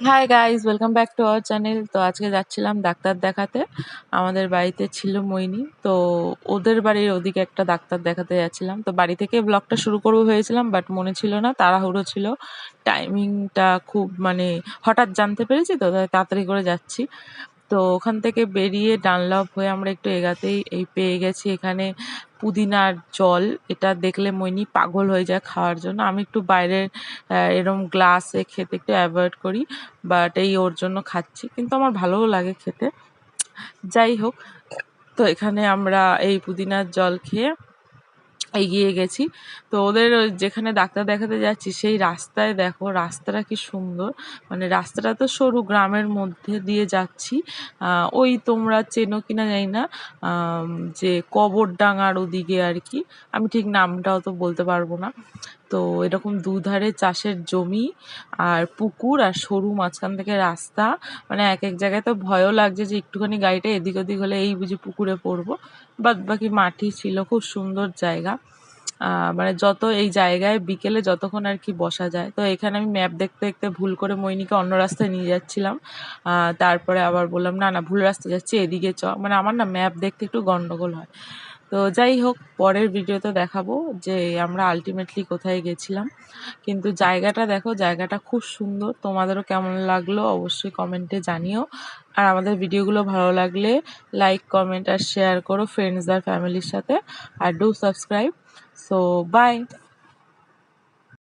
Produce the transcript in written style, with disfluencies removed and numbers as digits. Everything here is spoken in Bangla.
Hi guys, welcome back to our channel. তো আজকে যাচ্ছিলাম ডাক্তার দেখাতে। আমাদের বাড়িতে ছিল মৈনি, তো ওদের বাড়ির ওদিকে একটা ডাক্তার দেখাতে যাচ্ছিলাম। তো বাড়ি থেকে ব্লগটা শুরু করবো ভেবেছিলাম, বাট মনে ছিল না, তাড়াহুড়ো ছিল। টাইমিংটা খুব হঠাৎ জানতে পেরেছি, তো তাই তাড়াতাড়ি করে যাচ্ছি। তো ওখান থেকে বেরিয়ে ডানলপ হয়ে আমরা একটু এগাতেই এই পেয়ে গেছি এখানে পুদিনার জল। এটা দেখলে মৈনি পাগল হয়ে যায় খাওয়ার জন্য। আমি একটু বাইরের এরম গ্লাসে খেতে একটু অ্যাভয়েড করি, বাট এই ওর জন্য খাচ্ছি, কিন্তু আমার ভালোও লাগে খেতে। যাই হোক, তো এখানে আমরা এই পুদিনার জল খেয়ে এগিয়ে গেছি। তো ওদের ওই যেখানে ডাক্তার দেখাতে যাচ্ছি সেই রাস্তায় দেখো, রাস্তাটা কি সুন্দর। রাস্তাটা তো সরু, গ্রামের মধ্যে দিয়ে যাচ্ছি। ওই তোমরা চেনো কিনা জানি না, যে কবরডাঙ্গার ওদিকে আর কি। আমি ঠিক নামটাও তো বলতে পারবো না। তো এরকম দুধারে চাষের জমি আর পুকুর আর সরু মাঝখান থেকে রাস্তা। এক এক জায়গায় তো ভয়ও লাগছে যে একটুখানি গাড়িটা এদিক ওদিক হলে এই বুঝি পুকুরে পড়বো। বাদ বাকি মাটি ছিল, খুব সুন্দর জায়গা। যত এই জায়গায় বিকেলে যতক্ষণ আর কি বসা যায়। তো এখানে আমি ম্যাপ দেখতে দেখতে ভুল করে মৈনিকে অন্য রাস্তায় নিয়ে যাচ্ছিলাম। তারপরে আবার বললাম না না, ভুল রাস্তায় যাচ্ছি, এদিকে চ। আমার না ম্যাপ দেখতে একটু গন্ডগোল হয়। তো যাই হোক, পরের ভিডিওতে দেখাবো যে আমরা আলটিমেটলি কোথায় গেছিলাম। কিন্তু জায়গাটা দেখো, জায়গাটা খুব সুন্দর। তোমাদেরও কেমন লাগলো অবশ্যই কমেন্টে জানিও। আর আমাদের ভিডিওগুলো ভালো লাগলে লাইক, কমেন্ট আর শেয়ার করো ফ্রেন্ডস আর ফ্যামিলির সাথে। আর ডু সাবস্ক্রাইব। So by.